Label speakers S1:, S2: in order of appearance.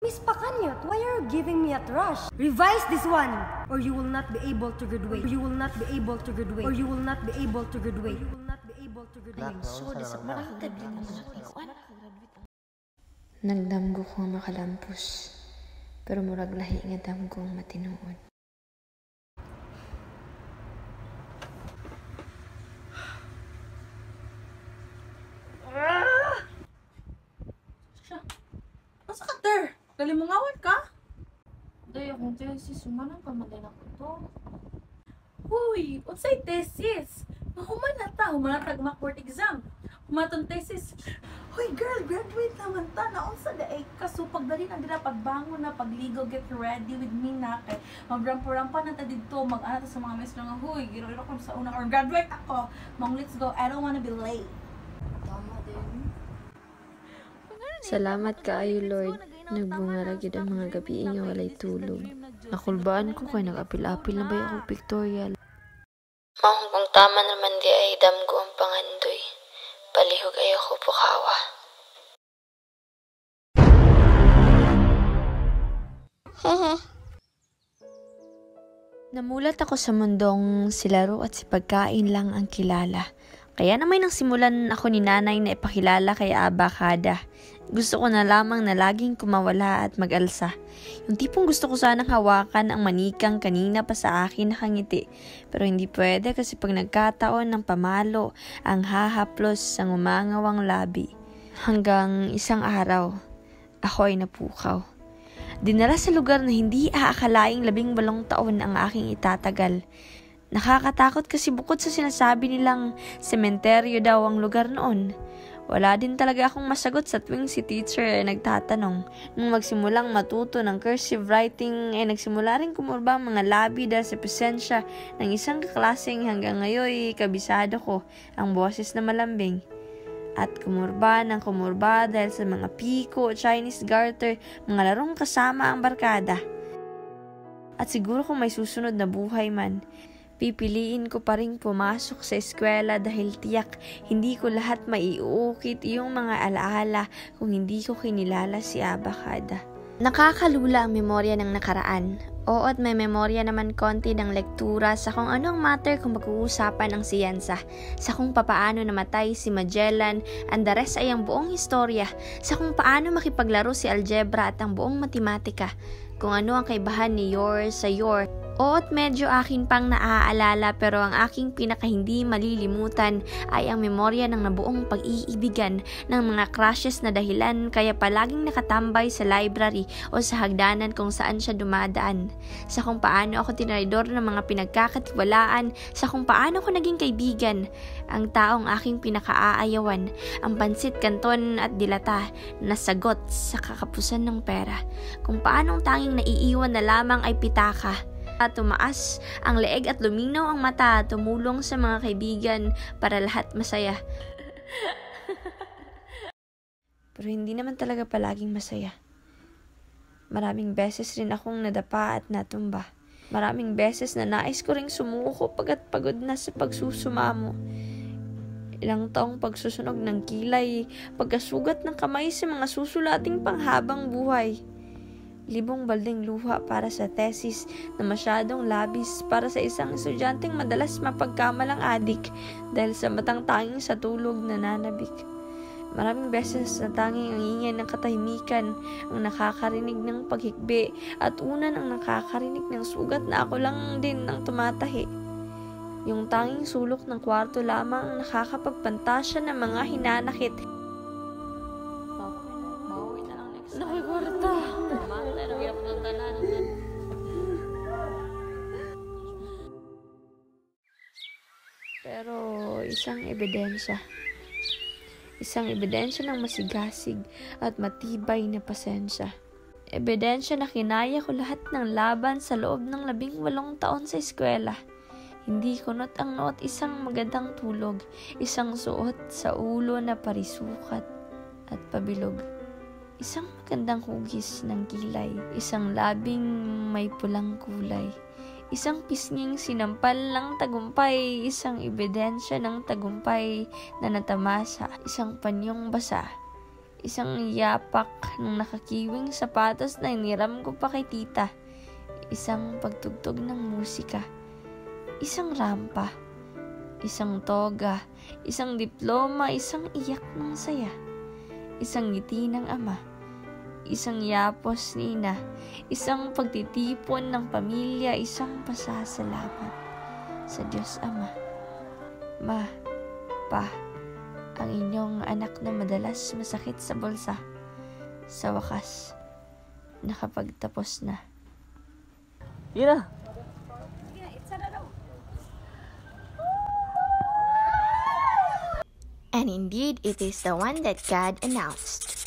S1: Miss Pakanyot, why are you giving me a thrush? Revise this one, or you will not be able to graduate. You will not be able to graduate. Or you will not be able to graduate. You will not be able to graduate.
S2: Nagdamgo ko ang makalampos, pero murag lahi nga damgo ang matinuod.
S3: Asa ka, Ter? Kalimangawan ka?
S4: Day, akong tesis. Sumanang pamatay na ko to.
S3: Uy, unsay tesis? Mahuman na ta, human na tag-macboard exam. Humatong tesis. Uy, girl, graduate naman ta. Naunsa da ay kasupag dali na dila pagbangon na, pagligo, get ready with me na. Kay magrampo-rampa na ta dito, mag-ana ta sa mga maestro nga, huy, giro-giro ko sa una, or graduate ako. Mong, let's go. I don't wanna be late.
S4: Tama din.
S2: Salamat kaayo, Lord. Nagbungara gyud ang mga gabi nga walay tulog. Nakulbaan ko kay nag-apil-apil na ba ako pictorial. Mahong kung tama naman di ay damgo ang pangandoy. Palihog ay ako pukawa. Namulat ako sa mundong si laro at si pagkain lang ang kilala. Kaya naman nang simulan ako ni nanay na ipakilala kay Abakada. Gusto ko na lamang na laging kumawala at mag-alsa. Yung tipong gusto ko sanang hawakan ang manikang kanina pa sa akin nakangiti. Pero hindi pwede kasi pag nagkataon ng pamalo, ang hahaplos sa umangawang labi. Hanggang isang araw, ako ay napukaw. Dinala sa lugar na hindi aakalaing 18 taon ang aking itatagal. Nakakatakot kasi bukod sa sinasabi nilang sementeryo daw ang lugar noon. Wala din talaga akong masagot sa tuwing si teacher ay nagtatanong. Nung magsimulang matuto ng cursive writing ay nagsimula rin kumurba ang mga labi dahil sa presensya ng isang kaklaseng hanggang ngayon kabisado ko ang boses na malambing. At kumurba ng kumurba dahil sa mga piko, Chinese garter, mga larong kasama ang barkada. At siguro kung may susunod na buhay man, pipiliin ko pa rin pumasok sa eskwela dahil tiyak hindi ko lahat maiuukit yung mga alaala kung hindi ko kinilala si Abakada. Nakakalula ang memorya ng nakaraan. Oo, at may memorya naman konti ng lektura sa kung anong matter kung pag-uusapan ang siyensa, sa kung papaano namatay si Magellan, ang the rest ay ang buong historya, sa kung paano makipaglaro si algebra at ang buong matematika, kung ano ang kaibahan ni yours sa your. Oo, at medyo akin pang naaalala pero ang aking pinaka hindi malilimutan ay ang memorya ng nabuong pag-iibigan ng mga crushes na dahilan kaya palaging nakatambay sa library o sa hagdanan kung saan siya dumadaan. Sa kung paano ako tinaridor ng mga pinagkakatiwalaan, sa kung paano ko naging kaibigan, ang taong aking pinakaaayawan, ang pansit kanton at dilata na sagot sa kakapusan ng pera. Kung paanong tanging naiiwan na lamang ay pitaka. Tumaas ang leeg at luminaw ang mata, tumulong sa mga kaibigan para lahat masaya. Pero hindi naman talaga palaging masaya. Maraming beses rin akong nadapa at natumba. Maraming beses na nais ko ring sumuko pagkat pagod na sa pagsusumamo. Ilang taong pagsusunog ng kilay, pagkasugat ng kamay sa mga susulating panghabang buhay. 5 balding luha para sa thesis na masyadong labis para sa isang estudyanteng madalas mapagkamalang adik dahil sa matang tanging sa tulog nananabik. Maraming beses na tanging ang ingay ng katahimikan ang nakakarinig ng paghikbi at unan ang nakakarinig ng sugat na ako lang din ang tumatahi. Yung tanging sulok ng kwarto lamang ang nakakapagpantasya ng mga hinanakit. Nakikwarta! Pero isang ebidensya ng masigasig at matibay na pasensya. Ebidensya na kinaya ko lahat ng laban sa loob ng 18 taon sa eskwela. Hindi kunot ang noot isang magandang tulog, isang suot sa ulo na parisukat at pabilog. Isang magandang hugis ng kilay, isang labing may pulang kulay, isang pisnging sinampal ng tagumpay, isang ebidensya ng tagumpay na natamasa, isang panyong basa, Isang yapak ng nakakiwing sapatos na iniram ko pa kay tita. Isang pagtugtog ng musika. Isang rampa. Isang toga. Isang diploma. Isang iyak ng saya. Isang ngiti ng ama. Isang yapos ni ina. Isang pagtitipon ng pamilya. Isang pasasalamat sa Diyos Ama. Ma, Pa, ang inyong anak na madalas masakit sa bulsa. Sa wakas, nakapagtapos na.
S5: Yun na.
S6: And indeed, it is the one that God announced.